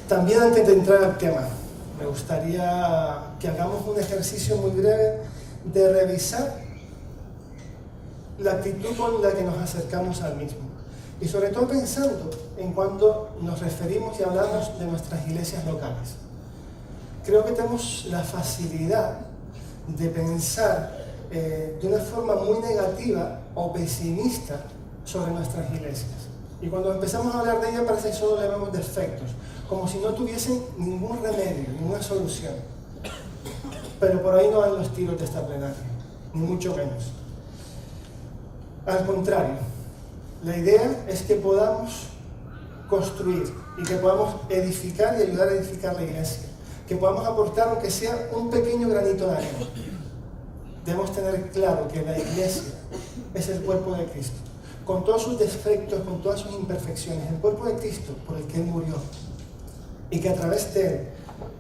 También antes de entrar al tema, me gustaría que hagamos un ejercicio muy breve de revisar la actitud con la que nos acercamos al mismo. Y sobre todo pensando en cuando nos referimos y hablamos de nuestras iglesias locales. Creo que tenemos la facilidad de pensar de una forma muy negativa o pesimista sobre nuestras iglesias. Y cuando empezamos a hablar de ellas parece que solo le vemos defectos, como si no tuviesen ningún remedio, ninguna solución. Pero por ahí no van los tiros de esta plenaria, ni mucho menos. Al contrario, la idea es que podamos construir y que podamos edificar y ayudar a edificar la iglesia, que podamos aportar aunque sea un pequeño granito de arena. Debemos tener claro que la iglesia es el cuerpo de Cristo, con todos sus defectos, con todas sus imperfecciones, el cuerpo de Cristo por el que Él murió, y que a través de Él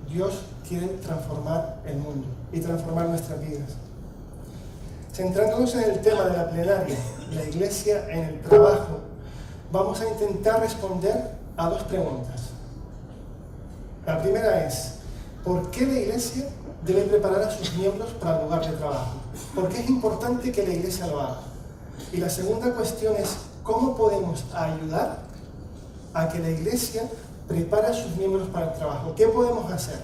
Dios quiere transformar el mundo y transformar nuestras vidas. Centrándonos en el tema de la plenaria, la iglesia en el trabajo, vamos a intentar responder a dos preguntas. La primera es, ¿por qué la iglesia debe preparar a sus miembros para el lugar de trabajo? ¿Por qué es importante que la iglesia lo haga? Y la segunda cuestión es, ¿cómo podemos ayudar a que la iglesia prepare a sus miembros para el trabajo? ¿Qué podemos hacer?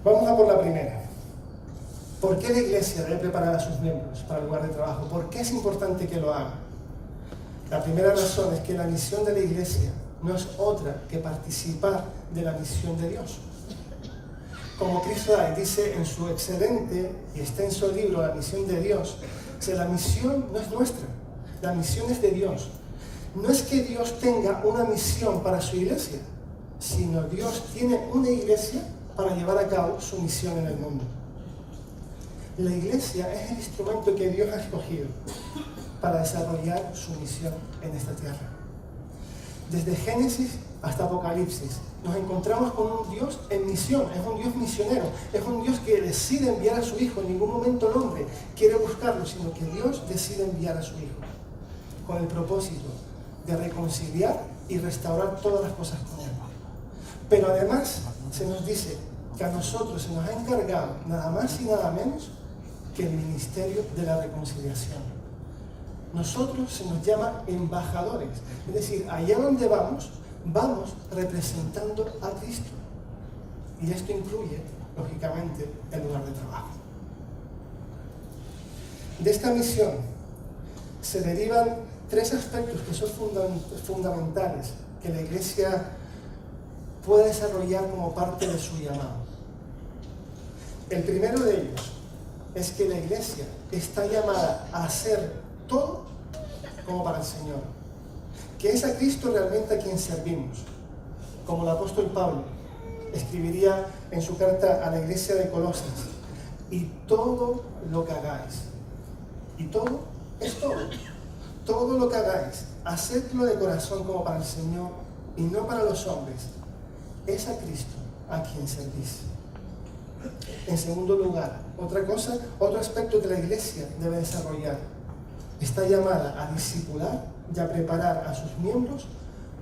Vamos a por la primera. ¿Por qué la iglesia debe preparar a sus miembros para el lugar de trabajo? ¿Por qué es importante que lo haga? La primera razón es que la misión de la iglesia no es otra que participar de la misión de Dios. Como Chris Wright dice en su excelente y extenso libro La misión de Dios, que la misión no es nuestra, la misión es de Dios. No es que Dios tenga una misión para su iglesia, sino Dios tiene una iglesia para llevar a cabo su misión en el mundo. La iglesia es el instrumento que Dios ha escogido para desarrollar su misión en esta tierra. Desde Génesis hasta Apocalipsis nos encontramos con un Dios en misión, es un Dios misionero, es un Dios que decide enviar a su Hijo. En ningún momento el hombre quiere buscarlo, sino que Dios decide enviar a su Hijo con el propósito de reconciliar y restaurar todas las cosas con Él. Pero además se nos dice que a nosotros se nos ha encargado nada más y nada menos que el ministerio de la reconciliación. Nosotros se nos llama embajadores, es decir, allá donde vamos, vamos representando a Cristo. Y esto incluye, lógicamente, el lugar de trabajo. De esta misión se derivan tres aspectos que son fundamentales que la iglesia puede desarrollar como parte de su llamado. El primero de ellos es que la iglesia está llamada a hacer todo como para el Señor, que es a Cristo realmente a quien servimos. Como el apóstol Pablo escribiría en su carta a la iglesia de Colosas, y todo lo que hagáis, y todo es todo lo que hagáis, hacedlo de corazón como para el Señor y no para los hombres, es a Cristo a quien servís. En segundo lugar, otro aspecto que la iglesia debe desarrollar, está llamada a discipular y a preparar a sus miembros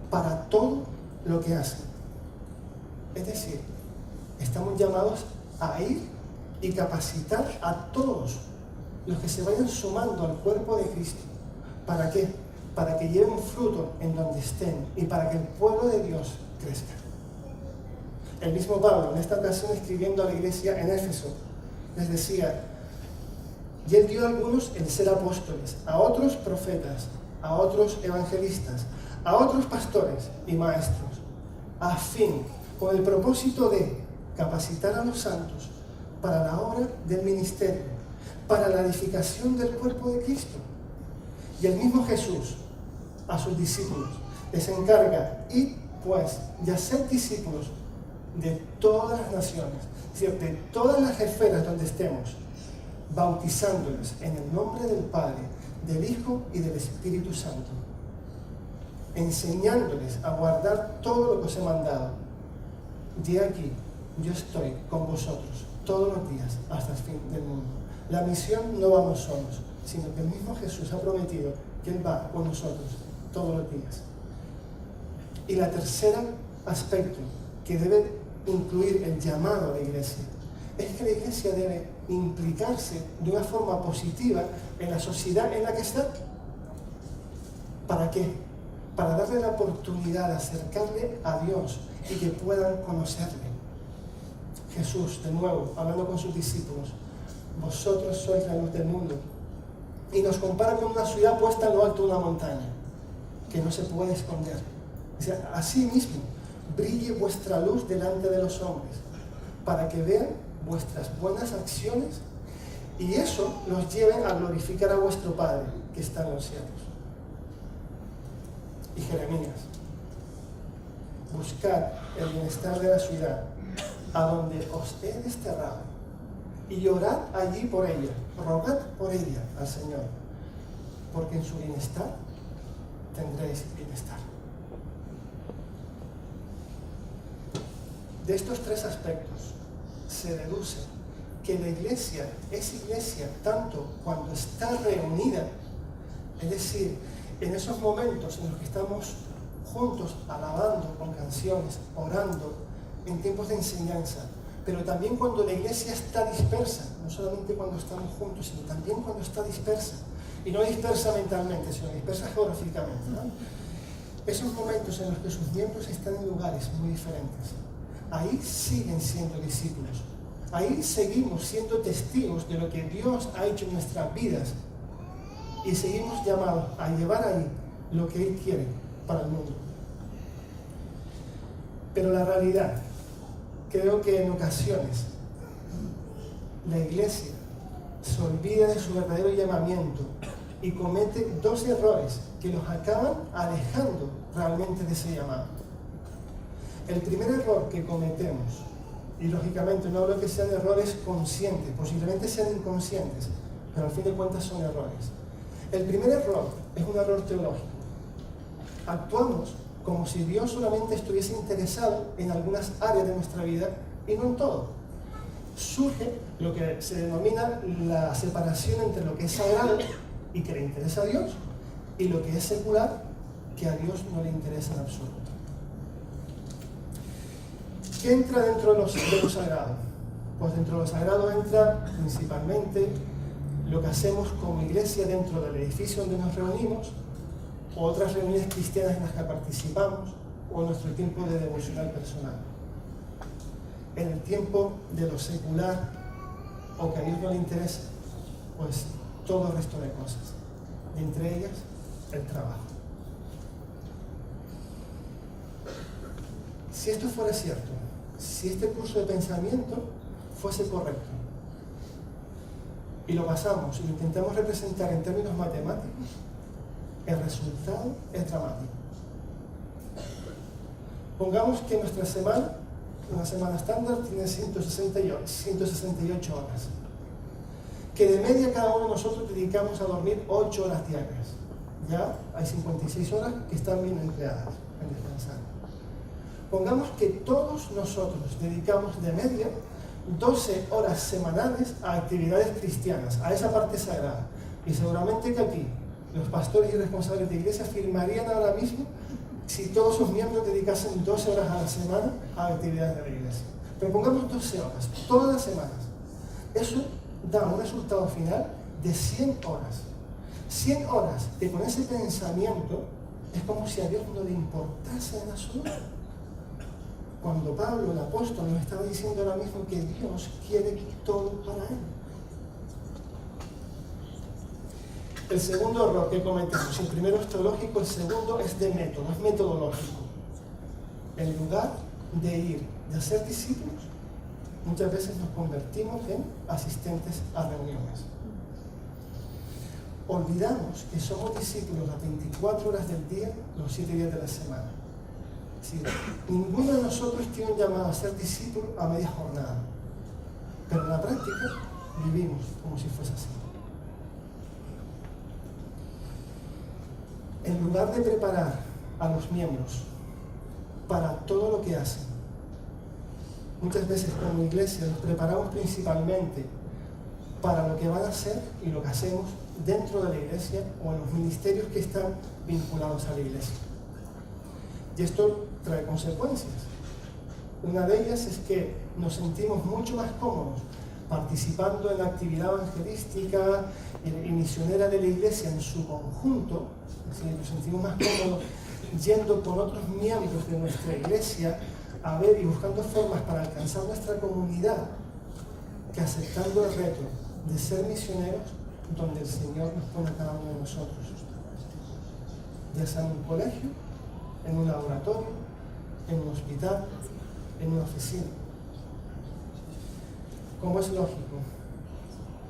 para todo lo que hacen. Es decir, estamos llamados a ir y capacitar a todos los que se vayan sumando al cuerpo de Cristo. ¿Para qué? Para que lleven fruto en donde estén y para que el pueblo de Dios crezca. El mismo Pablo, en esta ocasión escribiendo a la iglesia en Éfeso, les decía, y él dio a algunos el ser apóstoles, a otros profetas, a otros evangelistas, a otros pastores y maestros, a fin, con el propósito de capacitar a los santos para la obra del ministerio, para la edificación del cuerpo de Cristo. Y el mismo Jesús, a sus discípulos, les encarga, id pues, y hacer discípulos de todas las naciones, es decir, de todas las esferas donde estemos, bautizándolos en el nombre del Padre, del Hijo y del Espíritu Santo, enseñándoles a guardar todo lo que os he mandado. De aquí, yo estoy con vosotros todos los días hasta el fin del mundo. La misión no vamos solos, sino que el mismo Jesús ha prometido que Él va con nosotros todos los días. Y la tercera aspecto que debe incluir el llamado a la iglesia es que la iglesia debe implicarse de una forma positiva en la sociedad en la que está. ¿Para qué? Para darle la oportunidad de acercarle a Dios y que puedan conocerle. Jesús, de nuevo, hablando con sus discípulos, vosotros sois la luz del mundo. Y nos compara con una ciudad puesta en lo alto de una montaña, que no se puede esconder. Dice, así mismo, brille vuestra luz delante de los hombres, para que vean vuestras buenas acciones y eso los lleve a glorificar a vuestro Padre que está en los cielos. Y Jeremías, buscad el bienestar de la ciudad a donde os he desterrado y orad allí por ella, rogad por ella al Señor, porque en su bienestar tendréis bienestar. De estos tres aspectos se deduce que la iglesia es iglesia tanto cuando está reunida, es decir, en esos momentos en los que estamos juntos alabando con canciones, orando, en tiempos de enseñanza, pero también cuando la iglesia está dispersa, no solamente cuando estamos juntos, sino también cuando está dispersa, y no dispersa mentalmente, sino dispersa geográficamente, ¿no? Esos momentos en los que sus miembros están en lugares muy diferentes, ahí siguen siendo discípulos, ahí seguimos siendo testigos de lo que Dios ha hecho en nuestras vidas y seguimos llamados a llevar ahí lo que Él quiere para el mundo. Pero la realidad, creo que en ocasiones la iglesia se olvida de su verdadero llamamiento y comete dos errores que los acaban alejando realmente de ese llamado. El primer error que cometemos, y lógicamente no hablo que sean errores conscientes, posiblemente sean inconscientes, pero al fin de cuentas son errores. El primer error es un error teológico. Actuamos como si Dios solamente estuviese interesado en algunas áreas de nuestra vida y no en todo. Surge lo que se denomina la separación entre lo que es sagrado y que le interesa a Dios y lo que es secular, que a Dios no le interesa en absoluto. ¿Qué entra dentro de lo sagrado? Pues dentro de lo sagrado entra principalmente lo que hacemos como iglesia dentro del edificio donde nos reunimos, o otras reuniones cristianas en las que participamos, o nuestro tiempo de devocional personal. En el tiempo de lo secular, o que a Dios no le interesa, pues todo el resto de cosas, entre ellas el trabajo. Si esto fuera cierto, si este curso de pensamiento fuese correcto, y lo basamos y lo intentamos representar en términos matemáticos, el resultado es dramático. Pongamos que nuestra semana, una semana estándar, tiene 168 horas. Que de media cada uno de nosotros dedicamos a dormir 8 horas diarias. Ya hay 56 horas que están bien empleadas en descansar. Pongamos que todos nosotros dedicamos de media 12 horas semanales a actividades cristianas, a esa parte sagrada. Y seguramente que aquí los pastores y responsables de iglesia firmarían ahora mismo si todos sus miembros dedicasen 12 horas a la semana a actividades de la iglesia. Pero pongamos 12 horas, todas las semanas. Eso da un resultado final de 100 horas. 100 horas que con ese pensamiento es como si a Dios no le importase en absoluto. Cuando Pablo, el apóstol, nos estaba diciendo ahora mismo que Dios quiere todo para él. El segundo error que cometemos, el primero es teológico, el segundo es de método, es metodológico. En lugar de ir, de hacer discípulos, muchas veces nos convertimos en asistentes a reuniones. Olvidamos que somos discípulos las 24 horas del día, los 7 días de la semana. Es decir, ninguno de nosotros tiene un llamado a ser discípulo a media jornada, pero en la práctica vivimos como si fuese así. En lugar de preparar a los miembros para todo lo que hacen, muchas veces como iglesia nos preparamos principalmente para lo que van a hacer y lo que hacemos dentro de la iglesia o en los ministerios que están vinculados a la iglesia. Y esto trae consecuencias. Una de ellas es que nos sentimos mucho más cómodos participando en la actividad evangelística y misionera de la iglesia en su conjunto, es decir, nos sentimos más cómodos yendo con otros miembros de nuestra iglesia a ver y buscando formas para alcanzar nuestra comunidad, que aceptando el reto de ser misioneros donde el Señor nos pone a cada uno de nosotros, ya sea en un colegio, en un laboratorio, en un hospital, en una oficina. Como es lógico,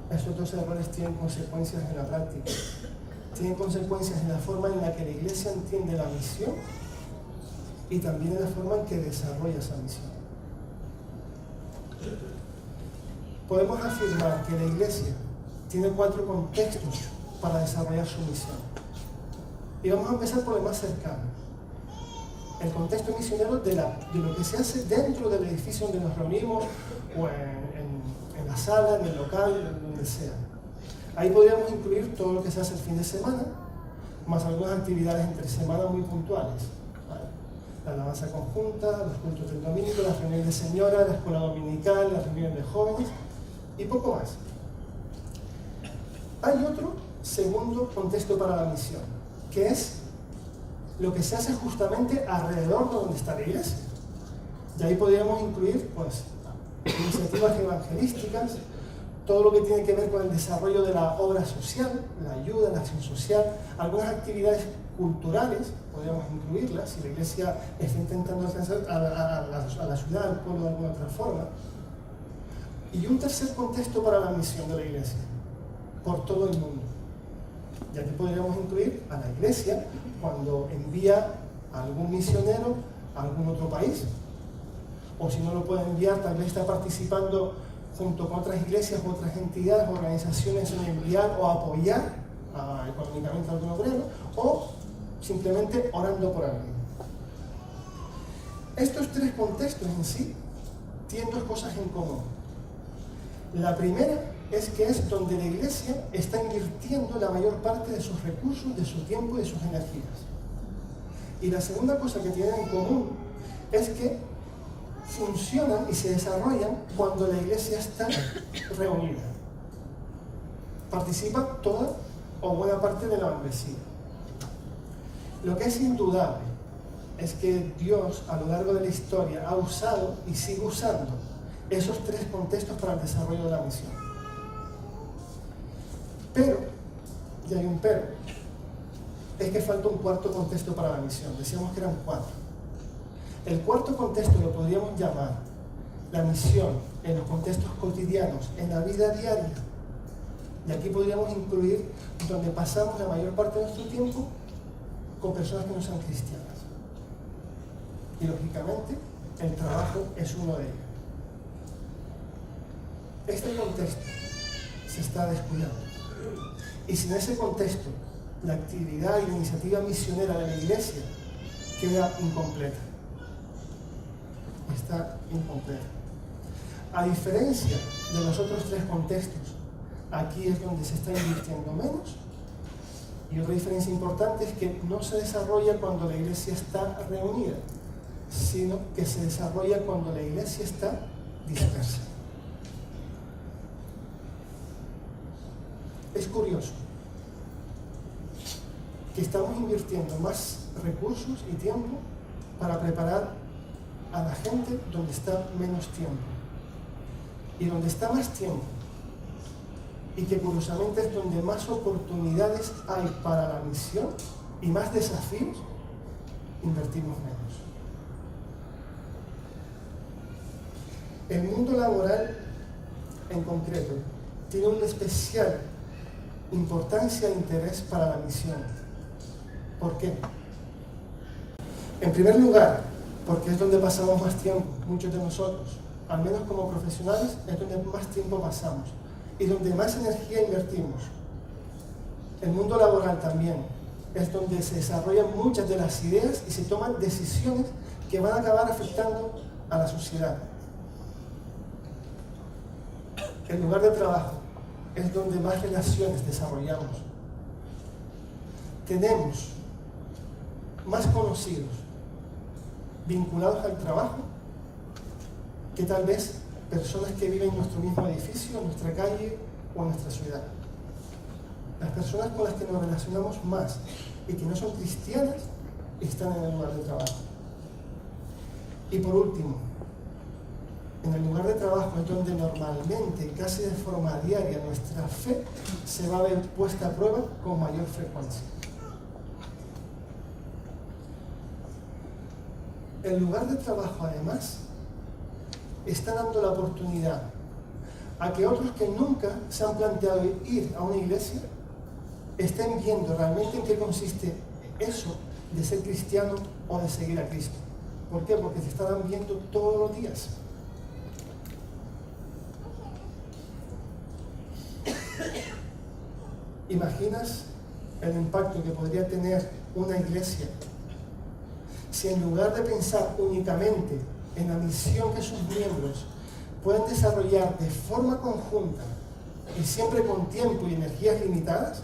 estos dos errores tienen consecuencias en la práctica, tienen consecuencias en la forma en la que la iglesia entiende la misión y también en la forma en que desarrolla esa misión. Podemos afirmar que la iglesia tiene 4 contextos para desarrollar su misión. Y vamos a empezar por el más cercano. El contexto misionero de lo que se hace dentro del edificio donde nos reunimos o en la sala, en el local, donde sea. Ahí podríamos incluir todo lo que se hace el fin de semana, más algunas actividades entre semana muy puntuales. ¿Vale? La alabanza conjunta, los cultos del domingo, las reuniones de señora, la escuela dominical, las reuniones de jóvenes y poco más. Hay otro segundo contexto para la misión, que es lo que se hace justamente alrededor de donde está la iglesia. Y ahí podríamos incluir pues, iniciativas evangelísticas, todo lo que tiene que ver con el desarrollo de la obra social, la ayuda, la acción social, algunas actividades culturales, podríamos incluirlas, si la iglesia está intentando alcanzar a la ciudad, al pueblo de alguna otra forma. Y un tercer contexto para la misión de la iglesia, por todo el mundo. Y aquí podríamos incluir a la iglesia cuando envía a algún misionero a algún otro país, o si no lo puede enviar, tal vez está participando junto con otras iglesias, otras entidades, organizaciones en enviar o apoyar económicamente a algún obrero, o simplemente orando por alguien. Estos 3 contextos en sí tienen 2 cosas en común. La primera es que es donde la iglesia está invirtiendo la mayor parte de sus recursos, de su tiempo y de sus energías. Y la segunda cosa que tienen en común es que funcionan y se desarrollan cuando la iglesia está reunida. Participa toda o buena parte de la membresía. Lo que es indudable es que Dios a lo largo de la historia ha usado y sigue usando esos 3 contextos para el desarrollo de la misión. Pero, y hay un pero, es que falta un 4º contexto para la misión. Decíamos que eran 4. El 4º contexto lo podríamos llamar la misión en los contextos cotidianos, en la vida diaria. Y aquí podríamos incluir donde pasamos la mayor parte de nuestro tiempo con personas que no sean cristianas. Y lógicamente, el trabajo es uno de ellos. Este contexto se está descuidando. Y sin ese contexto, la actividad y la iniciativa misionera de la iglesia queda incompleta. Está incompleta. A diferencia de los otros 3 contextos, aquí es donde se está invirtiendo menos. Y otra diferencia importante es que no se desarrolla cuando la iglesia está reunida, sino que se desarrolla cuando la iglesia está dispersa. Es curioso que estamos invirtiendo más recursos y tiempo para preparar a la gente donde está menos tiempo. Y donde está más tiempo, y que curiosamente es donde más oportunidades hay para la misión y más desafíos, invertimos menos. El mundo laboral en concreto tiene una especial importancia e interés para la misión. ¿Por qué? En primer lugar, porque es donde pasamos más tiempo, muchos de nosotros, al menos como profesionales, es donde más tiempo pasamos y donde más energía invertimos. El mundo laboral también es donde se desarrollan muchas de las ideas y se toman decisiones que van a acabar afectando a la sociedad. El lugar de trabajo es donde más relaciones desarrollamos. Tenemos más conocidos, vinculados al trabajo que tal vez personas que viven en nuestro mismo edificio, en nuestra calle o en nuestra ciudad. Las personas con las que nos relacionamos más y que no son cristianas están en el lugar de trabajo. Y por último, en el lugar de trabajo es donde normalmente, casi de forma diaria, nuestra fe se va a ver puesta a prueba con mayor frecuencia. El lugar de trabajo, además, está dando la oportunidad a que otros que nunca se han planteado ir a una iglesia estén viendo realmente en qué consiste eso de ser cristiano o de seguir a Cristo. ¿Por qué? Porque se estarán viendo todos los días. ¿Imaginas el impacto que podría tener una iglesia si en lugar de pensar únicamente en la misión que sus miembros pueden desarrollar de forma conjunta y siempre con tiempo y energías limitadas,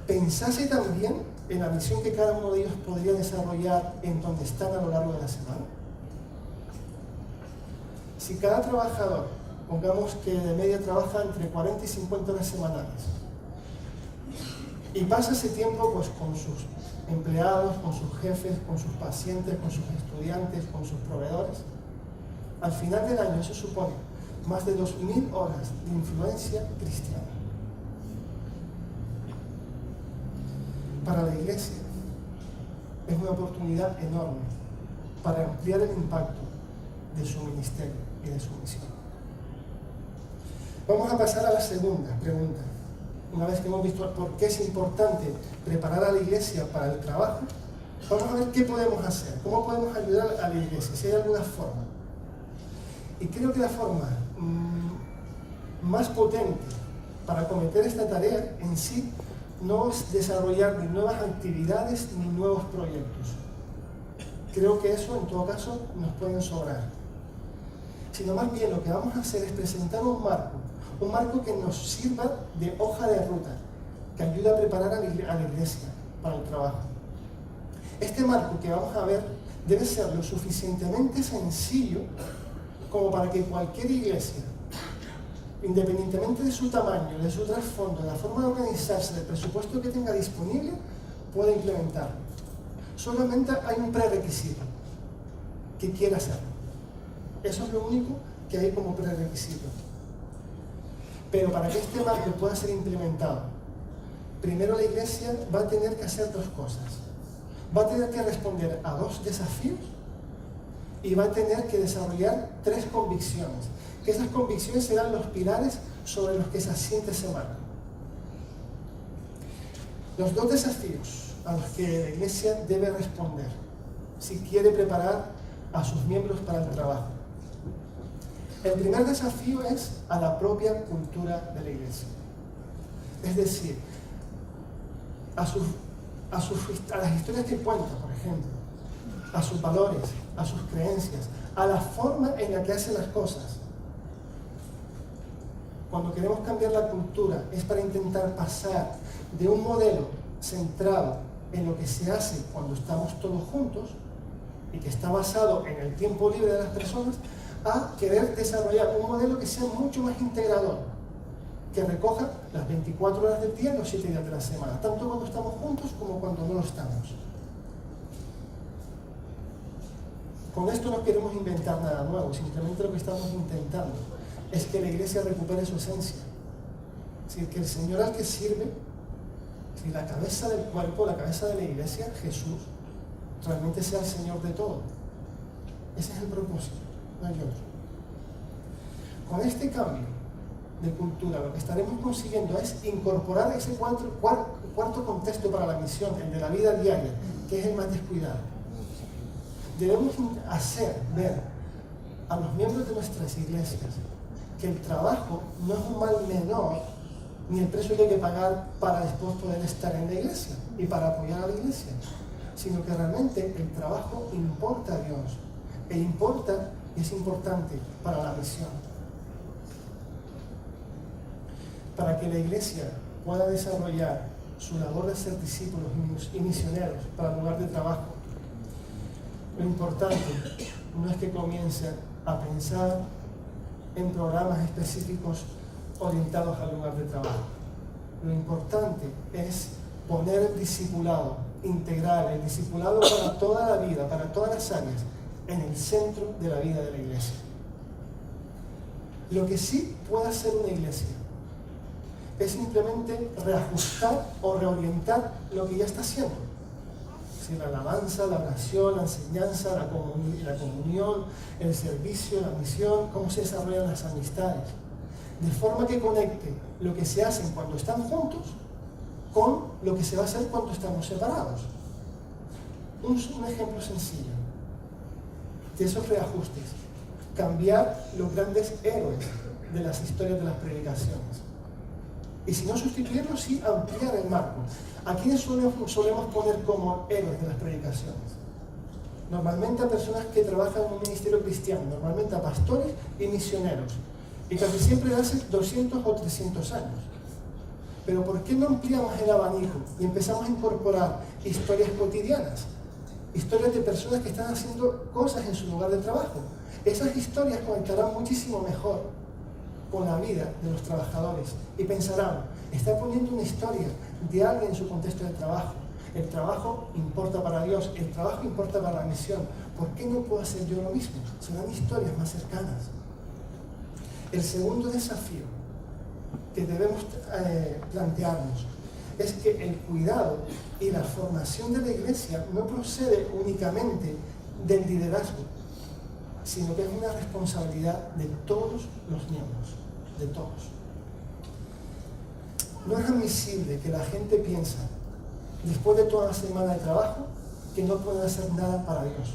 pensase también en la misión que cada uno de ellos podría desarrollar en donde están a lo largo de la semana? Si cada trabajador, pongamos que de media trabaja entre 40 y 50 horas semanales, y pasa ese tiempo pues con sus empleados, con sus jefes, con sus pacientes, con sus estudiantes, con sus proveedores, al final del año eso supone más de 2.000 horas de influencia cristiana. Para la iglesia es una oportunidad enorme para ampliar el impacto de su ministerio y de su misión. Vamos a pasar a la segunda pregunta. Una vez que hemos visto por qué es importante preparar a la iglesia para el trabajo, vamos a ver qué podemos hacer, cómo podemos ayudar a la iglesia, si hay alguna forma. Y creo que la forma más potente para acometer esta tarea en sí no es desarrollar ni nuevas actividades ni nuevos proyectos. Creo que eso en todo caso nos pueden sobrar. Sino más bien lo que vamos a hacer es presentar un marco que nos sirva de hoja de ruta, que ayude a preparar a la iglesia para el trabajo. Este marco que vamos a ver debe ser lo suficientemente sencillo como para que cualquier iglesia, independientemente de su tamaño, de su trasfondo, de la forma de organizarse, del presupuesto que tenga disponible, pueda implementarlo. Solamente hay un prerequisito, que quiera hacerlo. Eso es lo único que hay como prerequisito. Pero para que este marco pueda ser implementado, primero la iglesia va a tener que hacer dos cosas. Va a tener que responder a dos desafíos y va a tener que desarrollar tres convicciones. Que esas convicciones serán los pilares sobre los que se asiente ese marco. Los dos desafíos a los que la iglesia debe responder si quiere preparar a sus miembros para el trabajo. El primer desafío es a la propia cultura de la iglesia. Es decir, a las historias que cuenta, por ejemplo, a sus valores, a sus creencias, a la forma en la que hacen las cosas. Cuando queremos cambiar la cultura es para intentar pasar de un modelo centrado en lo que se hace cuando estamos todos juntos y que está basado en el tiempo libre de las personas, a querer desarrollar un modelo que sea mucho más integrador, que recoja las 24 horas del día y los 7 días de la semana, tanto cuando estamos juntos como cuando no lo estamos. Con esto no queremos inventar nada nuevo, simplemente lo que estamos intentando es que la iglesia recupere su esencia. Es decir, que el Señor al que sirve, si la cabeza del cuerpo, la cabeza de la iglesia, Jesús, realmente sea el Señor de todo. Ese es el propósito, no hay otro. Con este cambio de cultura, lo que estaremos consiguiendo es incorporar ese cuarto contexto para la misión, el de la vida diaria, que es el más descuidado. Debemos hacer ver a los miembros de nuestras iglesias que el trabajo no es un mal menor, ni el precio que hay que pagar para después poder estar en la iglesia y para apoyar a la iglesia, sino que realmente el trabajo importa a Dios, e importa y es importante para la misión. Para que la iglesia pueda desarrollar su labor de ser discípulos y misioneros para el lugar de trabajo, Lo importante no es que comiencen a pensar en programas específicos orientados al lugar de trabajo. Lo importante es poner el discipulado integral, el discipulado para toda la vida, para todas las áreas, en el centro de la vida de la iglesia. Lo que sí puede hacer una iglesia es simplemente reajustar o reorientar lo que ya está haciendo. Si la alabanza, la oración, la enseñanza, la comunión, el servicio, la misión, cómo se desarrollan las amistades. De forma que conecte lo que se hace cuando están juntos con lo que se va a hacer cuando estamos separados. Un ejemplo sencillo de esos reajustes: cambiar los grandes héroes de las historias de las predicaciones. Y si no sustituirlos, sí ampliar el marco. ¿A quiénes solemos poner como héroes de las predicaciones? Normalmente a personas que trabajan en un ministerio cristiano, normalmente a pastores y misioneros. Y casi siempre hace 200 o 300 años. Pero ¿por qué no ampliamos el abanico y empezamos a incorporar historias cotidianas? Historias de personas que están haciendo cosas en su lugar de trabajo. Esas historias conectarán muchísimo mejor con la vida de los trabajadores y pensarán, está poniendo una historia de alguien en su contexto de trabajo. El trabajo importa para Dios, el trabajo importa para la misión. ¿Por qué no puedo hacer yo lo mismo? Serán historias más cercanas. El segundo desafío que debemos plantearnos es que el cuidado y la formación de la iglesia no procede únicamente del liderazgo, sino que es una responsabilidad de todos los miembros, de todos. No es admisible que la gente piense, después de toda la semana de trabajo, que no pueden hacer nada para Dios.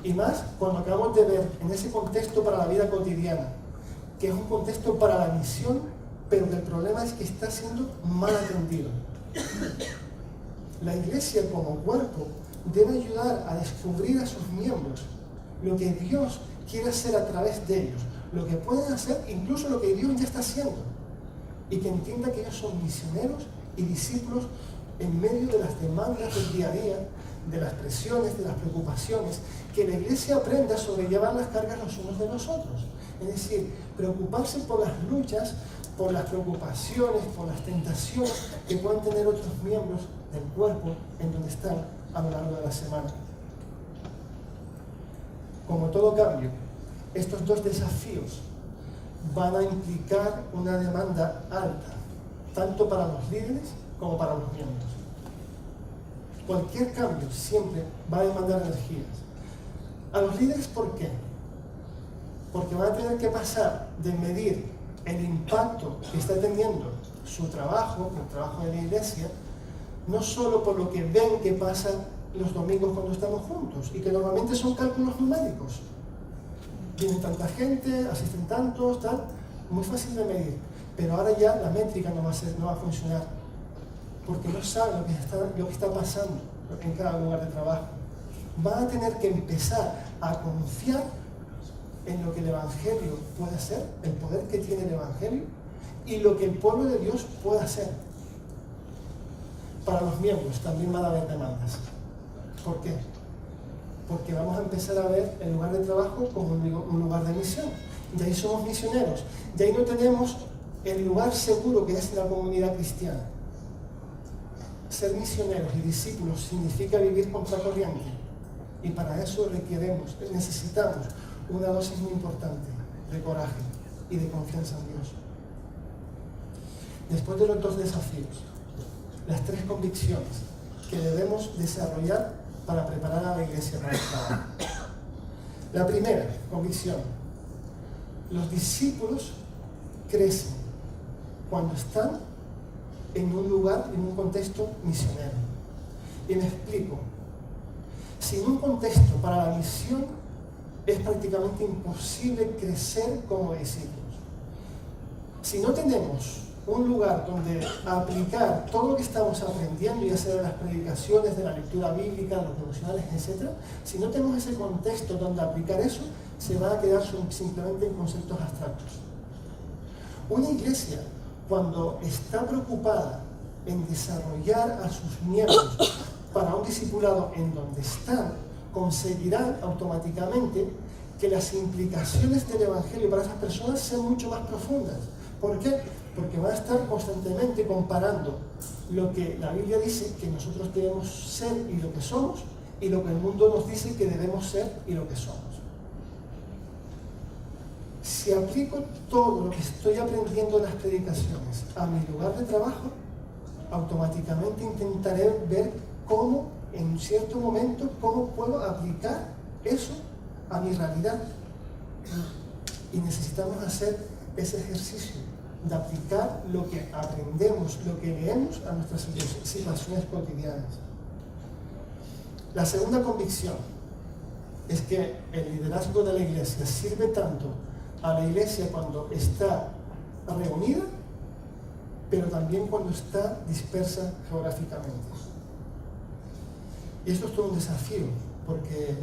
Y más cuando acabamos de ver en ese contexto para la vida cotidiana, que es un contexto para la misión, pero que el problema es que está siendo mal atendido. La iglesia como cuerpo debe ayudar a descubrir a sus miembros lo que Dios quiere hacer a través de ellos, lo que pueden hacer, incluso lo que Dios ya está haciendo, y que entienda que ellos son misioneros y discípulos en medio de las demandas del día a día, de las presiones, de las preocupaciones, que la iglesia aprenda a sobrellevar las cargas los unos de los otros. Es decir, preocuparse por las luchas, por las preocupaciones, por las tentaciones que puedan tener otros miembros del cuerpo en donde están a lo largo de la semana. Como todo cambio, estos dos desafíos van a implicar una demanda alta, tanto para los líderes como para los miembros. Cualquier cambio siempre va a demandar energías. A los líderes, ¿por qué? Porque van a tener que pasar de medir el impacto que está teniendo su trabajo, el trabajo de la iglesia, no solo por lo que ven que pasa los domingos cuando estamos juntos, y que normalmente son cálculos numéricos. Viene tanta gente, asisten tantos, tal, muy fácil de medir. Pero ahora ya la métrica no va a funcionar, porque no saben lo que está pasando en cada lugar de trabajo. Van a tener que empezar a confiar en lo que el Evangelio puede hacer, el poder que tiene el Evangelio, y lo que el pueblo de Dios puede hacer. Para los miembros también van a haber demandas. ¿Por qué? Porque vamos a empezar a ver el lugar de trabajo como un lugar de misión. De ahí somos misioneros. De ahí no tenemos el lugar seguro que es la comunidad cristiana. Ser misioneros y discípulos significa vivir contracorriente. Y para eso necesitamos una dosis muy importante de coraje y de confianza en Dios. Después de los dos desafíos, las tres convicciones que debemos desarrollar para preparar a la iglesia para el trabajo. La primera convicción: los discípulos crecen cuando están en un lugar, en un contexto misionero. Y me explico. Sin un contexto para la misión es prácticamente imposible crecer como discípulos. Si no tenemos un lugar donde aplicar todo lo que estamos aprendiendo, ya sea de las predicaciones, de la lectura bíblica, de los devocionales, etc., si no tenemos ese contexto donde aplicar eso, se va a quedar simplemente en conceptos abstractos. Una iglesia, cuando está preocupada en desarrollar a sus miembros para un discipulado en donde están, conseguirán automáticamente que las implicaciones del Evangelio para esas personas sean mucho más profundas. ¿Por qué? Porque van a estar constantemente comparando lo que la Biblia dice que nosotros debemos ser y lo que somos, y lo que el mundo nos dice que debemos ser y lo que somos. Si aplico todo lo que estoy aprendiendo en las predicaciones a mi lugar de trabajo, automáticamente intentaré ver cómo, en un cierto momento, cómo puedo aplicar eso a mi realidad. Y necesitamos hacer ese ejercicio de aplicar lo que aprendemos, lo que leemos a nuestras situaciones cotidianas. La segunda convicción es que el liderazgo de la iglesia sirve tanto a la iglesia cuando está reunida, pero también cuando está dispersa geográficamente. Y esto es todo un desafío, porque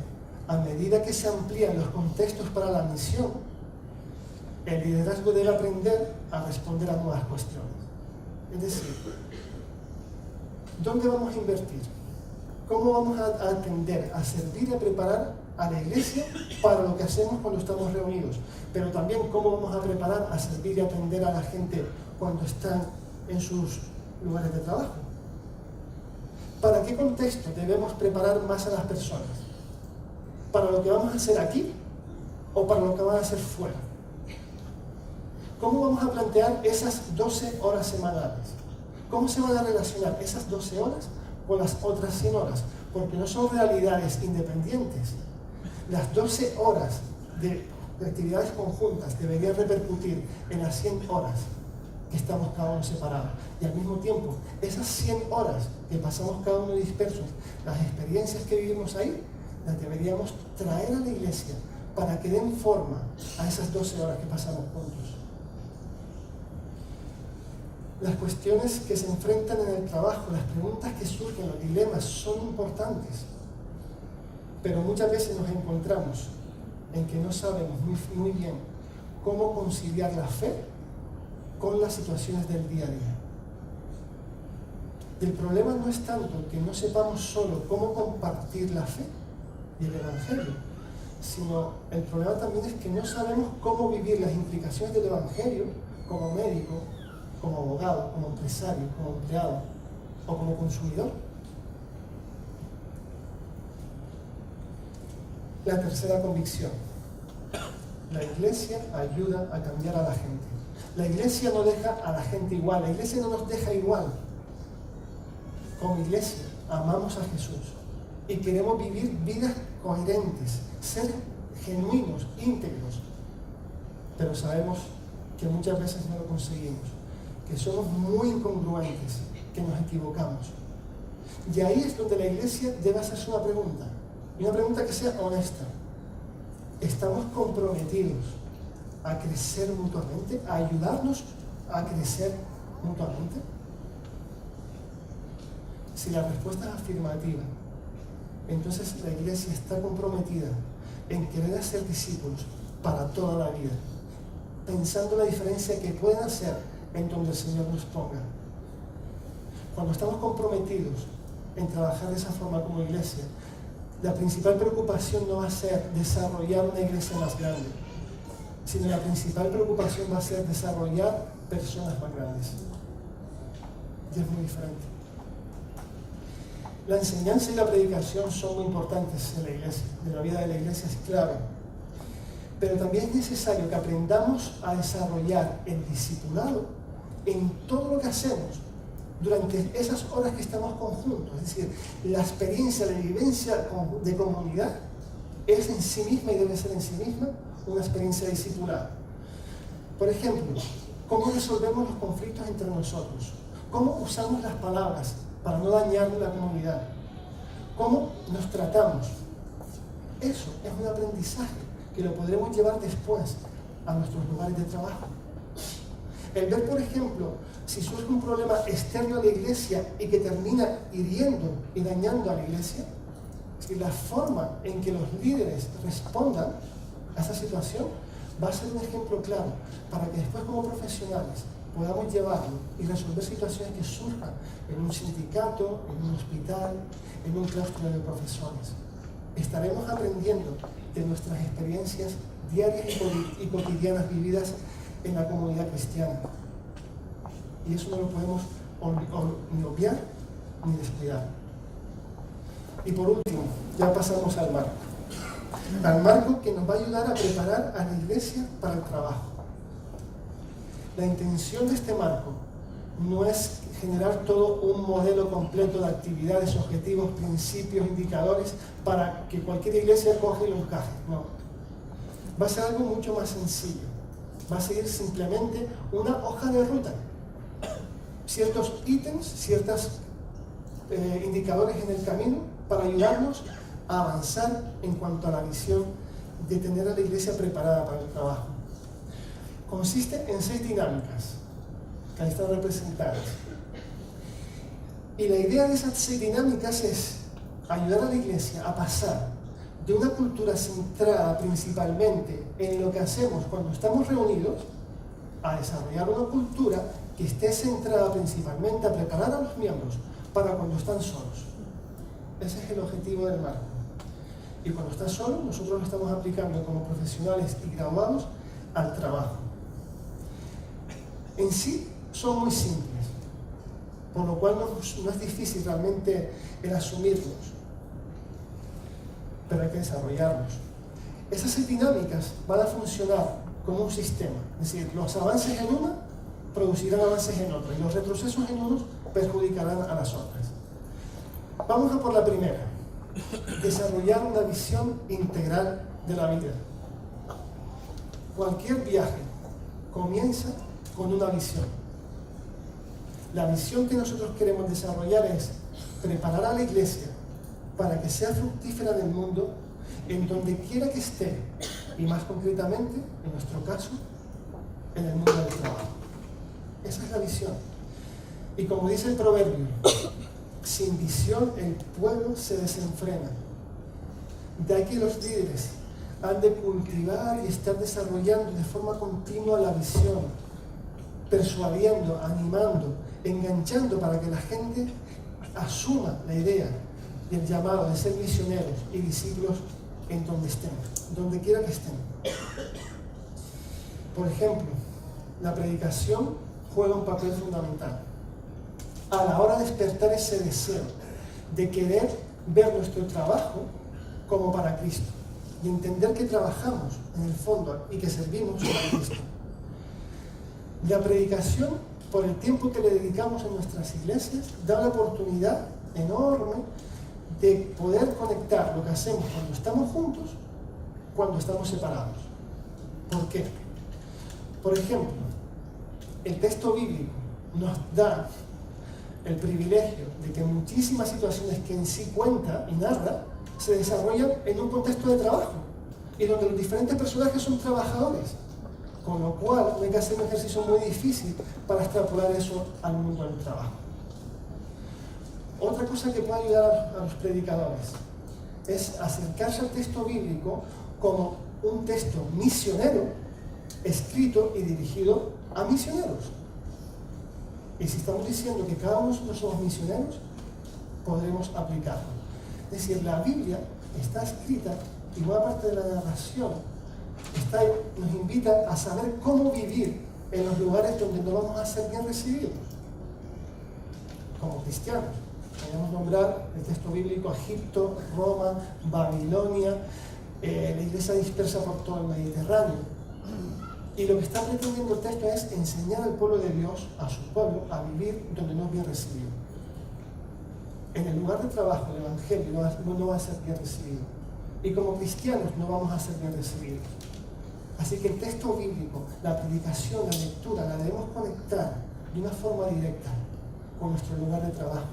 a medida que se amplían los contextos para la misión, el liderazgo debe aprender a responder a nuevas cuestiones. Es decir, ¿dónde vamos a invertir? ¿Cómo vamos a atender, a servir y a preparar a la iglesia para lo que hacemos cuando estamos reunidos? Pero también cómo vamos a preparar, a servir y atender a la gente cuando están en sus lugares de trabajo. ¿Para qué contexto debemos preparar más a las personas? ¿Para lo que vamos a hacer aquí o para lo que van a hacer fuera? ¿Cómo vamos a plantear esas 12 horas semanales? ¿Cómo se van a relacionar esas 12 horas con las otras 100 horas? Porque no son realidades independientes. Las 12 horas de actividades conjuntas deberían repercutir en las 100 horas que estamos cada uno separados. Y al mismo tiempo, esas 100 horas que pasamos cada uno dispersos, las experiencias que vivimos ahí, las deberíamos traer a la iglesia para que den forma a esas 12 horas que pasamos juntos. Las cuestiones que se enfrentan en el trabajo, las preguntas que surgen, los dilemas son importantes, pero muchas veces nos encontramos en que no sabemos muy bien cómo conciliar la fe con las situaciones del día a día. Y el problema no es tanto que no sepamos solo cómo compartir la fe y el Evangelio, sino el problema también es que no sabemos cómo vivir las implicaciones del Evangelio como médico, como abogado, como empresario, como empleado o como consumidor. La tercera convicción: la iglesia ayuda a cambiar a la gente. La iglesia no deja a la gente igual, la iglesia no nos deja igual. Como iglesia amamos a Jesús y queremos vivir vidas coherentes, ser genuinos, íntegros, pero sabemos que muchas veces no lo conseguimos, que somos muy incongruentes, que nos equivocamos. Y ahí es donde la iglesia debe hacerse una pregunta, y una pregunta que sea honesta. ¿Estamos comprometidos a crecer mutuamente, a ayudarnos a crecer mutuamente? Si la respuesta es afirmativa, entonces la iglesia está comprometida en querer hacer discípulos para toda la vida, pensando en la diferencia que pueden hacer en donde el Señor nos ponga. Cuando estamos comprometidos en trabajar de esa forma como iglesia, la principal preocupación no va a ser desarrollar una iglesia más grande, sino la principal preocupación va a ser desarrollar personas más grandes. Y es muy diferente. La enseñanza y la predicación son muy importantes en la iglesia, en la vida de la iglesia es clave. Pero también es necesario que aprendamos a desarrollar el discipulado en todo lo que hacemos durante esas horas que estamos conjuntos. Es decir, la experiencia, la vivencia de comunidad es en sí misma y debe ser en sí misma una experiencia discipulada. Por ejemplo, ¿cómo resolvemos los conflictos entre nosotros? ¿Cómo usamos las palabras para no dañar la comunidad? ¿Cómo nos tratamos? Eso es un aprendizaje que lo podremos llevar después a nuestros lugares de trabajo. El ver, por ejemplo, si surge un problema externo a la iglesia y que termina hiriendo y dañando a la iglesia, si la forma en que los líderes respondan a esa situación va a ser un ejemplo claro para que después como profesionales podamos llevarlo y resolver situaciones que surjan en un sindicato, en un hospital, en un claustro de profesores. estaremos aprendiendo de nuestras experiencias diarias y cotidianas vividas en la comunidad cristiana. Y eso no lo podemos ni obviar ni descuidar. Y por último, ya pasamos al marco. Al marco que nos va a ayudar a preparar a la iglesia para el trabajo. La intención de este marco no es generar todo un modelo completo de actividades, objetivos, principios, indicadores para que cualquier iglesia coge y lo encaje. No. Va a ser algo mucho más sencillo. Va a ser simplemente una hoja de ruta. Ciertos ítems, ciertos indicadores en el camino para ayudarnos a avanzar en cuanto a la visión de tener a la iglesia preparada para el trabajo. Consiste en 6 dinámicas que ahí están representadas. Y la idea de esas 6 dinámicas es ayudar a la iglesia a pasar de una cultura centrada principalmente en lo que hacemos cuando estamos reunidos a desarrollar una cultura que esté centrada principalmente a preparar a los miembros para cuando están solos. Ese es el objetivo del marco. Y cuando estás solo, nosotros lo estamos aplicando como profesionales y graduados al trabajo. En sí son muy simples, por lo cual no es difícil realmente el asumirlos, pero hay que desarrollarlos. Esas 6 dinámicas van a funcionar como un sistema, es decir, los avances en una producirán avances en otra y los retrocesos en unos perjudicarán a las otras. Vamos a por la primera, desarrollar una visión integral de la vida. Cualquier viaje comienza con una visión. La visión que nosotros queremos desarrollar es preparar a la iglesia para que sea fructífera en el mundo, en donde quiera que esté, y más concretamente, en nuestro caso, en el mundo del trabajo. Esa es la visión. Y como dice el proverbio, sin visión el pueblo se desenfrena. De ahí que los líderes han de cultivar y estar desarrollando de forma continua la visión, persuadiendo, animando, enganchando para que la gente asuma la idea y el llamado de ser misioneros y discípulos en donde estén, donde quiera que estén. Por ejemplo, la predicación juega un papel fundamental a la hora de despertar ese deseo de querer ver nuestro trabajo como para Cristo y entender que trabajamos en el fondo y que servimos para Cristo. La predicación, por el tiempo que le dedicamos en nuestras iglesias, da la oportunidad enorme de poder conectar lo que hacemos cuando estamos juntos, cuando estamos separados. ¿Por qué? Por ejemplo, el texto bíblico nos da el privilegio de que muchísimas situaciones que en sí cuenta y narra se desarrollan en un contexto de trabajo y donde los diferentes personajes son trabajadores, con lo cual no hay que hacer un ejercicio muy difícil para extrapolar eso al mundo del trabajo. Otra cosa que puede ayudar a los predicadores es acercarse al texto bíblico como un texto misionero escrito y dirigido a misioneros. Y si estamos diciendo que cada uno de nosotros somos misioneros, podremos aplicarlo. Es decir, la Biblia está escrita y buena parte de la narración nos invita a saber cómo vivir en los lugares donde no vamos a ser bien recibidos. Como cristianos, podemos nombrar el texto bíblico Egipto, Roma, Babilonia, la iglesia dispersa por todo el Mediterráneo. Y lo que está pretendiendo el texto es enseñar al pueblo de Dios, a su pueblo, a vivir donde no es bien recibido. En el lugar de trabajo, el evangelio no va a ser bien recibido. Y como cristianos no vamos a ser bien recibidos. Así que el texto bíblico, la predicación, la lectura, la debemos conectar de una forma directa con nuestro lugar de trabajo.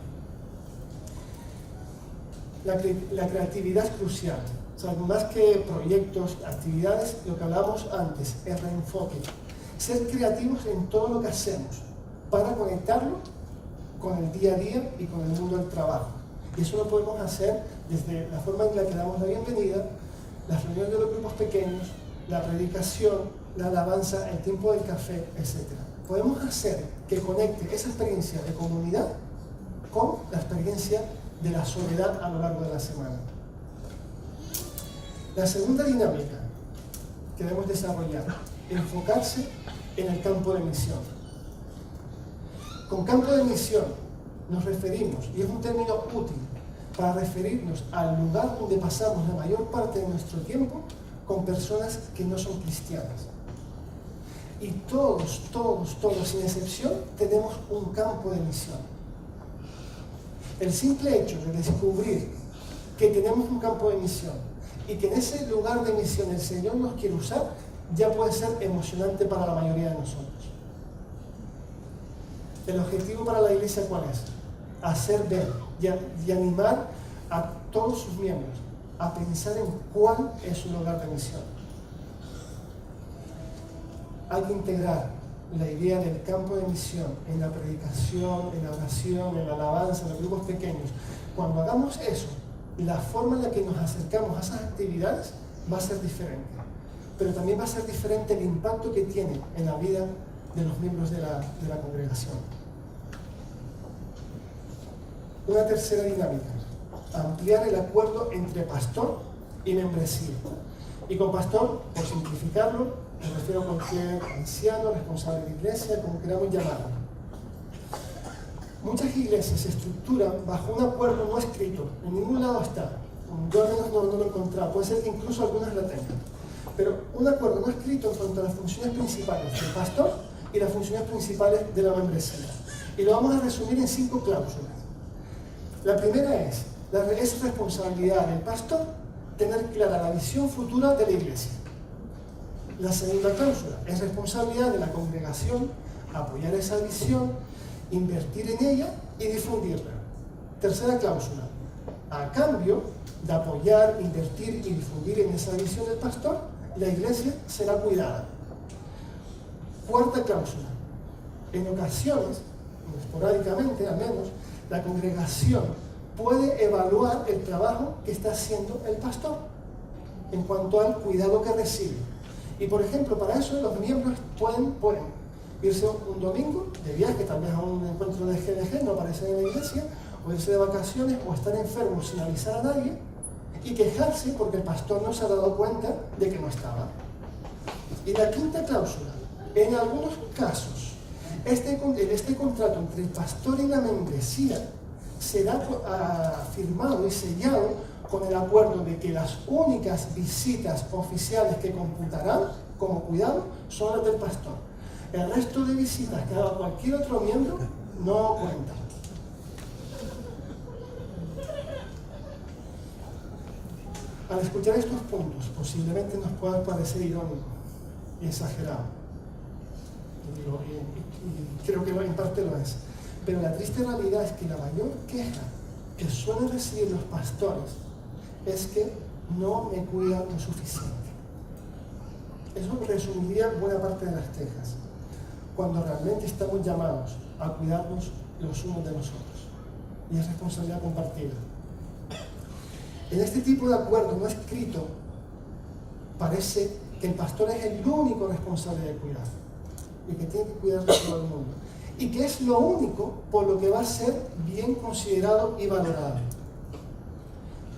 La creatividad es crucial. O sea, más que proyectos, actividades, lo que hablábamos antes es reenfoque. Ser creativos en todo lo que hacemos para conectarlo con el día a día y con el mundo del trabajo. Y eso lo podemos hacer desde la forma en la que damos la bienvenida, las reuniones de los grupos pequeños, la predicación, la alabanza, el tiempo del café, etc. Podemos hacer que conecte esa experiencia de comunidad con la experiencia de la soledad a lo largo de la semana. La segunda dinámica que debemos desarrollar, enfocarse en el campo de misión. Con campo de misión nos referimos, y es un término útil para referirnos al lugar donde pasamos la mayor parte de nuestro tiempo con personas que no son cristianas. Y todos, sin excepción, tenemos un campo de misión. El simple hecho de descubrir que tenemos un campo de misión y que en ese lugar de misión el Señor nos quiere usar, ya puede ser emocionante para la mayoría de nosotros. El objetivo para la Iglesia, ¿cuál es? Hacer ver y animar a todos sus miembros a pensar en cuál es su lugar de misión. Hay que integrar la idea del campo de misión en la predicación, en la oración, en la alabanza, en los grupos pequeños. Cuando hagamos eso, la forma en la que nos acercamos a esas actividades va a ser diferente. Pero también va a ser diferente el impacto que tiene en la vida de los miembros de la congregación. Una tercera dinámica, ampliar el acuerdo entre pastor y membresía. Y con pastor, por simplificarlo, me refiero a cualquier anciano, responsable de la iglesia, como queramos llamarlo. Muchas iglesias se estructuran bajo un acuerdo no escrito, en ningún lado está. Yo al menos no lo he encontrado, puede ser que incluso algunas la tengan. Pero un acuerdo no escrito en cuanto a las funciones principales del pastor y las funciones principales de la membresía. Y lo vamos a resumir en 5 cláusulas. La primera es responsabilidad del pastor tener clara la visión futura de la iglesia. La segunda cláusula es responsabilidad de la congregación apoyar esa visión, invertir en ella y difundirla. Tercera cláusula, a cambio de apoyar, invertir y difundir en esa visión del pastor, la iglesia será cuidada. Cuarta cláusula, en ocasiones, esporádicamente al menos, la congregación puede evaluar el trabajo que está haciendo el pastor en cuanto al cuidado que recibe. Y por ejemplo, para eso los miembros pueden irse un domingo de viaje, tal vez a un encuentro de GDG, no aparecer en la iglesia, o irse de vacaciones, o estar enfermos sin avisar a nadie, y quejarse porque el pastor no se ha dado cuenta de que no estaba. Y la quinta cláusula, en algunos casos, este contrato entre el pastor y la membresía será firmado y sellado con el acuerdo de que las únicas visitas oficiales que computarán como cuidado son las del pastor. El resto de visitas que haga cualquier otro miembro no cuentan. Al escuchar estos puntos, posiblemente nos pueda parecer irónico y exagerado. Y creo que en parte lo es. Pero la triste realidad es que la mayor queja que suelen recibir los pastores es que no me cuidan lo suficiente. Eso resumiría buena parte de las quejas, cuando realmente estamos llamados a cuidarnos los unos de nosotros. Y es responsabilidad compartida. En este tipo de acuerdo no escrito, parece que el pastor es el único responsable de cuidar y que tiene que cuidar de todo el mundo. Y que es lo único por lo que va a ser bien considerado y valorado.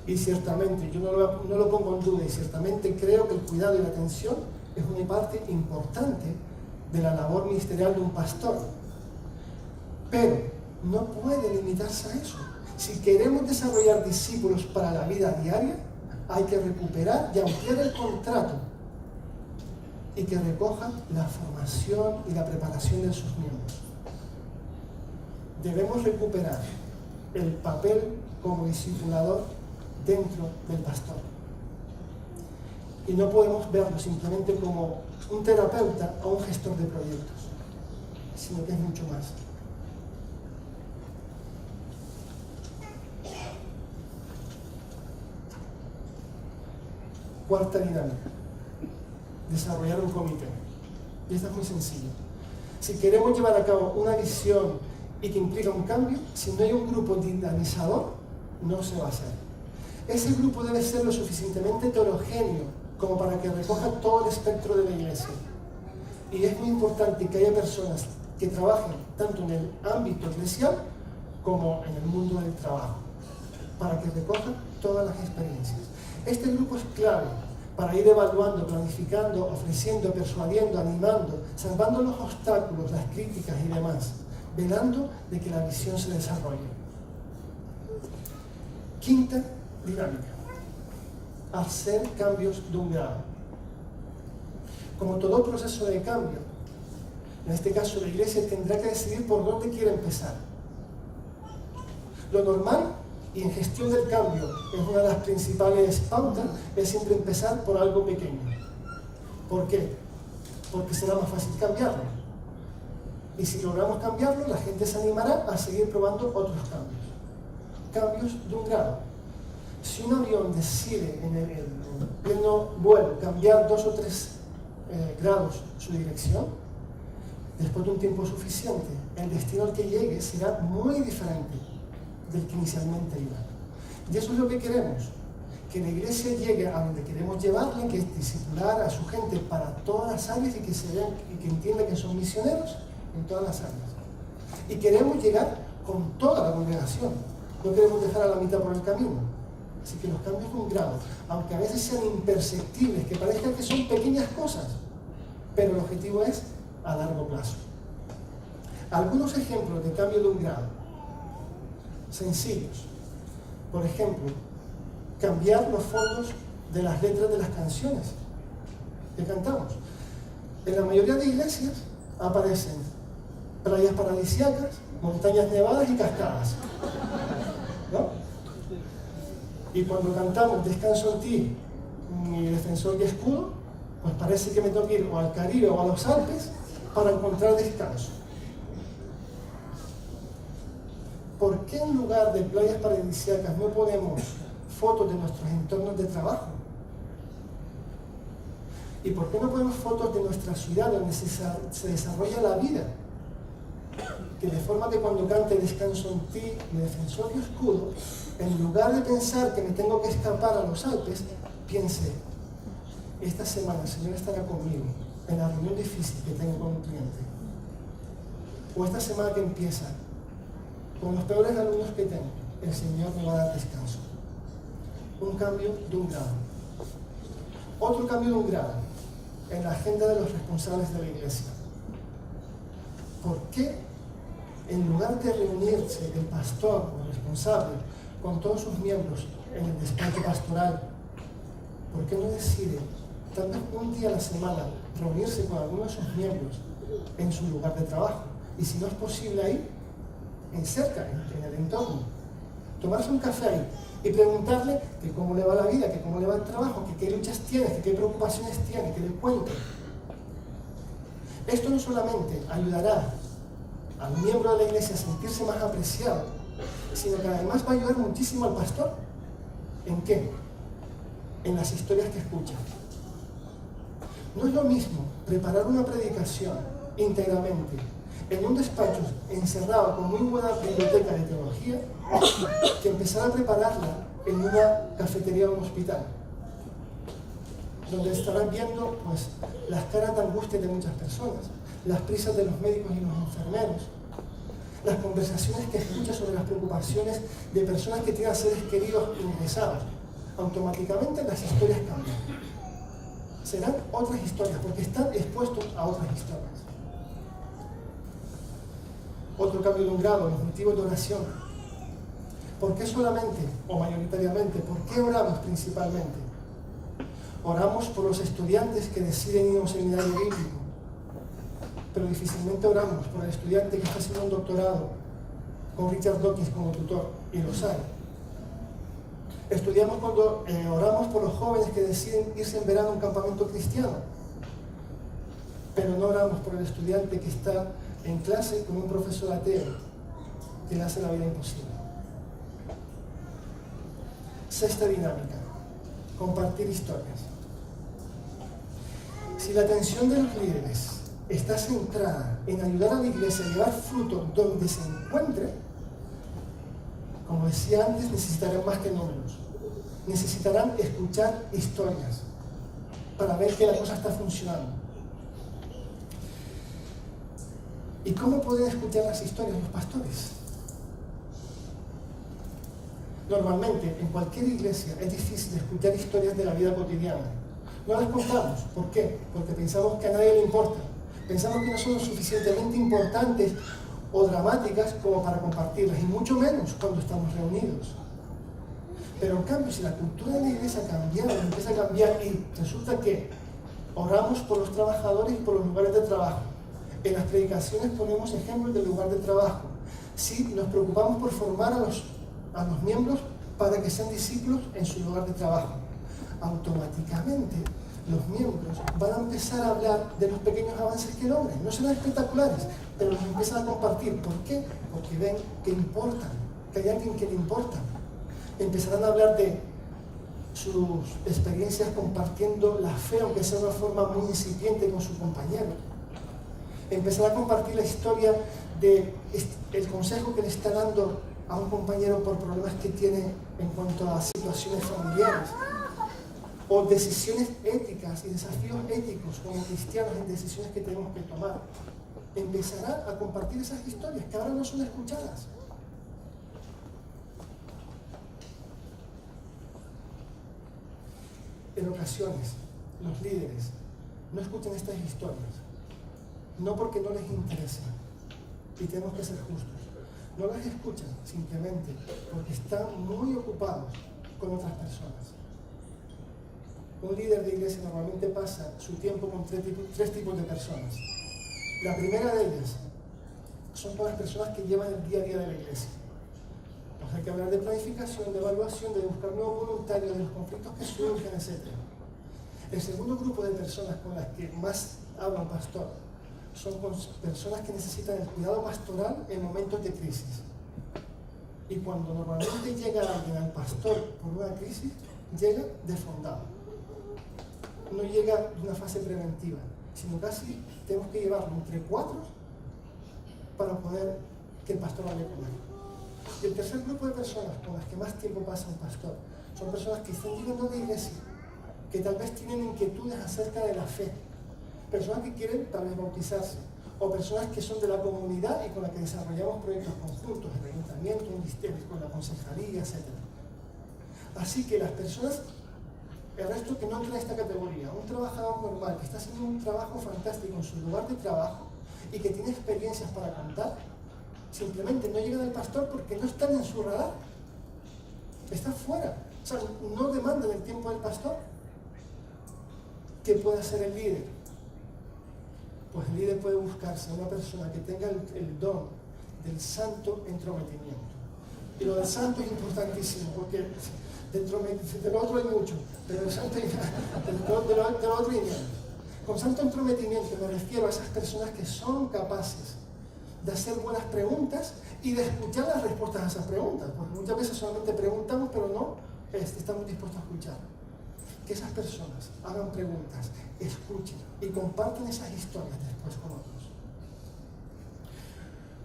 Y ciertamente, yo no lo pongo en duda, y ciertamente creo que el cuidado y la atención es una parte importante de la labor ministerial de un pastor. Pero no puede limitarse a eso. Si queremos desarrollar discípulos para la vida diaria, hay que recuperar y ampliar el contrato y que recoja la formación y la preparación de sus miembros. Debemos recuperar el papel como discipulador dentro del pastor. Y no podemos verlo simplemente como un terapeuta o un gestor de proyectos, sino que es mucho más. Cuarta dinámica, desarrollar un comité. Y esta es muy sencilla. Si queremos llevar a cabo una visión y que implica un cambio, si no hay un grupo dinamizador, no se va a hacer. Ese grupo debe ser lo suficientemente heterogéneo como para que recoja todo el espectro de la iglesia. Y es muy importante que haya personas que trabajen tanto en el ámbito eclesial como en el mundo del trabajo. para que recoja todas las experiencias. Este grupo es clave para ir evaluando, planificando, ofreciendo, persuadiendo, animando, salvando los obstáculos, las críticas y demás, velando de que la visión se desarrolle. Quinta dinámica: hacer cambios de un grado. Como todo proceso de cambio, en este caso la Iglesia tendrá que decidir por dónde quiere empezar. Lo normal, y en gestión del cambio es una de las principales pautas, es siempre empezar por algo pequeño. ¿Por qué? Porque será más fácil cambiarlo. Y si logramos cambiarlo, la gente se animará a seguir probando otros cambios. Cambios de un grado. Si un avión decide en pleno vuelo cambiar 2 o 3 grados su dirección, después de un tiempo suficiente, el destino al que llegue será muy diferente del que inicialmente iba. Y eso es lo que queremos, que la Iglesia llegue a donde queremos llevarla, que es discipular a su gente para todas las áreas y que se vean y que entiendan que son misioneros en todas las áreas. Y queremos llegar con toda la congregación, no queremos dejar a la mitad por el camino. Así que los cambios de un grado, aunque a veces sean imperceptibles, que parezcan que son pequeñas cosas, pero el objetivo es a largo plazo. Algunos ejemplos de cambio de un grado sencillos. Por ejemplo, cambiar los fondos de las letras de las canciones que cantamos. En la mayoría de iglesias aparecen playas paradisíacas, montañas nevadas y cascadas, ¿no? Y cuando cantamos Descanso en ti, mi defensor y escudo, pues parece que me tengo que ir o al Caribe o a los Alpes para encontrar descanso. ¿Por qué en lugar de playas paradisíacas no ponemos fotos de nuestros entornos de trabajo? ¿Y por qué no ponemos fotos de nuestra ciudad donde se desarrolla la vida? Que de forma que cuando cante Descanso en ti, mi defensor y escudo, en lugar de pensar que me tengo que escapar a los Alpes, piense: esta semana el Señor estará conmigo en la reunión difícil que tengo con un cliente. O esta semana que empieza, con los peores alumnos que tengo, el Señor me va a dar descanso. Un cambio de un grado. Otro cambio de un grado en la agenda de los responsables de la Iglesia. ¿Por qué en lugar de reunirse el pastor o el responsable con todos sus miembros en el despacho pastoral, por qué no decide tal vez un día a la semana reunirse con alguno de sus miembros en su lugar de trabajo? Y si no es posible ahí, en el entorno, tomarse un café ahí y preguntarle que cómo le va la vida, que cómo le va el trabajo, que qué luchas tiene, que qué preocupaciones tiene, que le cuente. Esto no solamente ayudará al miembro de la iglesia a sentirse más apreciado, sino que además va a ayudar muchísimo al pastor. ¿En qué? En las historias que escucha. No es lo mismo preparar una predicación íntegramente en un despacho encerrado con muy buena biblioteca de teología, que empezar a prepararla en una cafetería o un hospital, donde estarán viendo pues las caras de angustia de muchas personas, las prisas de los médicos y los enfermeros, las conversaciones que escucha sobre las preocupaciones de personas que tienen seres queridos ingresados. Automáticamente las historias cambian. Serán otras historias, porque están expuestos a otras historias. Otro cambio de un grado, los motivos de oración. ¿Por qué solamente o mayoritariamente? ¿Por qué oramos principalmente? Oramos por los estudiantes que deciden ir a un seminario bíblico, pero difícilmente oramos por el estudiante que está haciendo un doctorado con Richard Dawkins como tutor, y los hay. Oramos por los jóvenes que deciden irse en verano a un campamento cristiano, pero no oramos por el estudiante que está en clase con un profesor ateo que le hace la vida imposible. Sexta dinámica: compartir historias. Si la atención de los líderes está centrada en ayudar a la iglesia a llevar fruto donde se encuentre, como decía antes, necesitarán más que números. Necesitarán escuchar historias para ver que la cosa está funcionando. ¿Y cómo pueden escuchar las historias los pastores? Normalmente, en cualquier iglesia es difícil escuchar historias de la vida cotidiana. No las contamos. ¿Por qué? Porque pensamos que a nadie le importa. Pensamos que no son lo suficientemente importantes o dramáticas como para compartirlas, y mucho menos cuando estamos reunidos. Pero en cambio, si la cultura de la iglesia empieza a cambiar y resulta que oramos por los trabajadores y por los lugares de trabajo. En las predicaciones ponemos ejemplos del lugar de trabajo. Si nos preocupamos por formar a los miembros para que sean discípulos en su lugar de trabajo, automáticamente los miembros van a empezar a hablar de los pequeños avances que logran. No serán espectaculares, pero los empiezan a compartir. ¿Por qué? Porque ven que importan, que hay alguien que le importa. Empezarán a hablar de sus experiencias compartiendo la fe, aunque sea de una forma muy incipiente, con su compañero. Empezarán a compartir la historia del consejo que le está dando a un compañero por problemas que tiene en cuanto a situaciones familiares, o decisiones éticas y desafíos éticos como cristianos en decisiones que tenemos que tomar. Empezará a compartir esas historias que ahora no son escuchadas. En ocasiones, los líderes no escuchan estas historias, no porque no les interesa, y tenemos que ser justos. No las escuchan simplemente porque están muy ocupados con otras personas. Un líder de iglesia normalmente pasa su tiempo con tres tipos de personas. La primera de ellas son todas las personas que llevan el día a día de la iglesia. Pues hay que hablar de planificación, de evaluación, de buscar nuevos voluntarios, de los conflictos que surgen, etc. El segundo grupo de personas con las que más habla un pastor son personas que necesitan el cuidado pastoral en momentos de crisis. Y cuando normalmente llega alguien al pastor por una crisis, llega desfondado. No llega de una fase preventiva, sino casi tenemos que llevarlo entre cuatro para poder que el pastor hable con él. Y el tercer grupo de personas con las que más tiempo pasa un pastor son personas que están llegando a la iglesia, que tal vez tienen inquietudes acerca de la fe, personas que quieren tal vez bautizarse, o personas que son de la comunidad y con las que desarrollamos proyectos conjuntos, el ayuntamiento, un ministerio, con la consejería, etc. Así que las personas, el resto que no entra en esta categoría, un trabajador normal que está haciendo un trabajo fantástico en su lugar de trabajo y que tiene experiencias para contar, simplemente no llegan al pastor porque no están en su radar, están fuera, o sea, no demandan el tiempo del pastor. ¿Qué puede hacer el líder? Pues el líder puede buscarse a una persona que tenga el don del santo entrometimiento. Y lo del santo es importantísimo, porque del otro hay mucho, pero del santo del otro hay menos. Con santo entrometimiento me refiero a esas personas que son capaces de hacer buenas preguntas y de escuchar las respuestas a esas preguntas, porque muchas veces solamente preguntamos, pero no estamos dispuestos a escuchar. Que esas personas hagan preguntas, escuchen y compartan esas historias después con otros.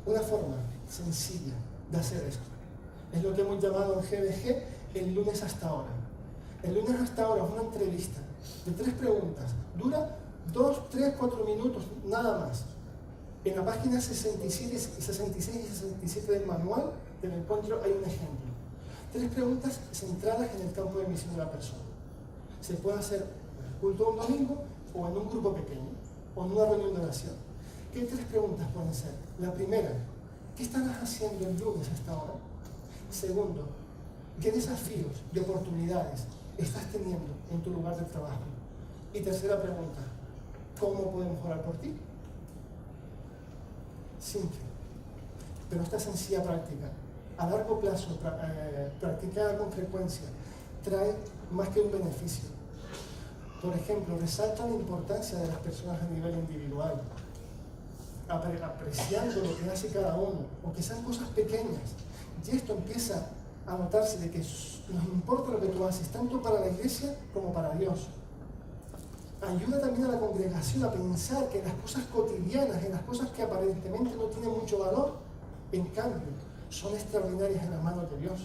Una forma sencilla de hacer esto es lo que hemos llamado en GBG el lunes hasta ahora. El lunes hasta ahora es una entrevista de 3 preguntas, dura 2, 3, 4 minutos, nada más. En la página 66 y 67 del manual del encuentro hay un ejemplo. 3 preguntas centradas en el campo de misión de la persona. Se puede hacer en el culto un domingo o en un grupo pequeño o en una reunión de oración. ¿Qué 3 preguntas pueden ser? La primera, ¿qué estarás haciendo el lunes hasta ahora? Segundo, ¿qué desafíos y oportunidades estás teniendo en tu lugar de trabajo? Y tercera pregunta, ¿cómo podemos orar por ti? Simple, pero esta sencilla práctica, a largo plazo, practicada con frecuencia, trae más que un beneficio. Por ejemplo, resalta la importancia de las personas a nivel individual, apreciando lo que hace cada uno, aunque sean cosas pequeñas. Y esto empieza a notarse de que nos importa lo que tú haces, tanto para la iglesia como para Dios. Ayuda también a la congregación a pensar que en las cosas cotidianas, en las cosas que aparentemente no tienen mucho valor, en cambio, son extraordinarias en las manos de Dios.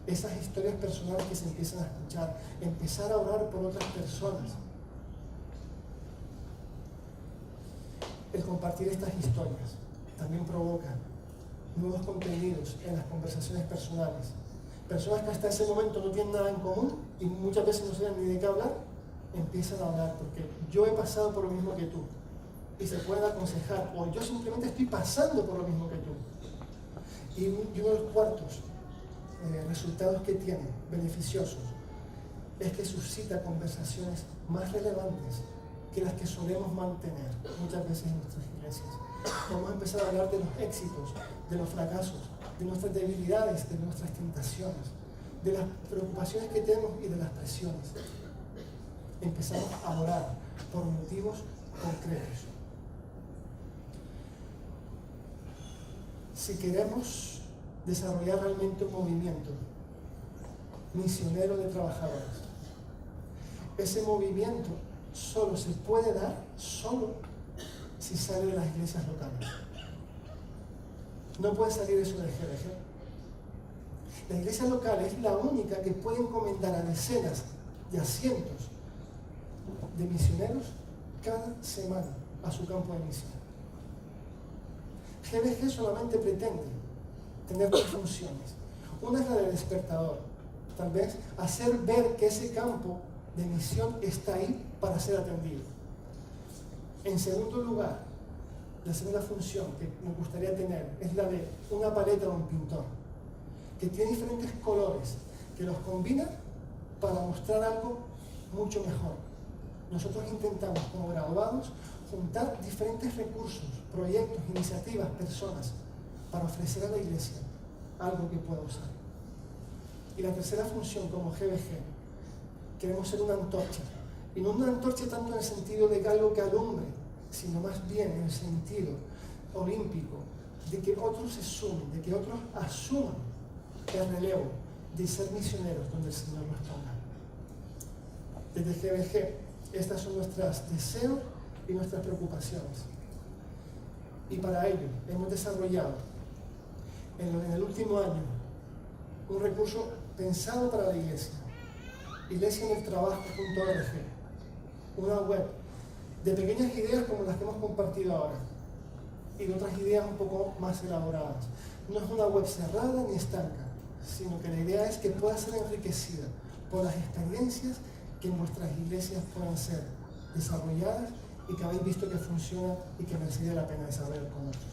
Esas historias personales que se empiezan a escuchar, empezar a orar por otras personas. El compartir estas historias también provoca nuevos contenidos en las conversaciones personales personas que hasta ese momento no tienen nada en común y muchas veces no saben ni de qué hablar, empiezan a hablar, porque yo he pasado por lo mismo que tú. Y se pueden aconsejar, o yo simplemente estoy pasando por lo mismo que tú. Y uno de los cuartos resultados que tiene, beneficiosos, es que suscita conversaciones más relevantes que las que solemos mantener muchas veces en nuestras iglesias. Vamos a empezar a hablar de los éxitos, de los fracasos, de nuestras debilidades, de nuestras tentaciones, de las preocupaciones que tenemos y de las presiones. Empezamos a orar por motivos concretos. Si queremos desarrollar realmente un movimiento misionero de trabajadores, ese movimiento solo se puede dar si sale de las iglesias locales. No puede salir eso de GBG. La iglesia local es la única que puede encomendar a decenas y a cientos de misioneros cada semana a su campo de misión. GBG solamente pretende tener dos funciones. Una es la de despertador, tal vez hacer ver que ese campo de misión está ahí para ser atendido. En segundo lugar, la segunda función que me gustaría tener es la de una paleta o un pintor, que tiene diferentes colores, que los combina para mostrar algo mucho mejor. Nosotros intentamos, como graduados, juntar diferentes recursos, proyectos, iniciativas, personas, para ofrecer a la iglesia algo que pueda usar. Y la tercera función, como GBG, queremos ser una antorcha. Y no una antorcha tanto en el sentido de algo que alumbre, sino más bien en el sentido olímpico, de que otros se sumen, de que otros asuman el relevo de ser misioneros donde el Señor nos ponga. Desde GBG, estas son nuestros deseos y nuestras preocupaciones. Y para ello hemos desarrollado en el último año un recurso pensado para la iglesia, iglesiaeneltrabajo.org, una web de pequeñas ideas como las que hemos compartido ahora y de otras ideas un poco más elaboradas. No es una web cerrada ni estanca, sino que la idea es que pueda ser enriquecida por las experiencias que en nuestras iglesias puedan ser desarrolladas y que habéis visto que funciona y que merecería la pena desarrollar con otros.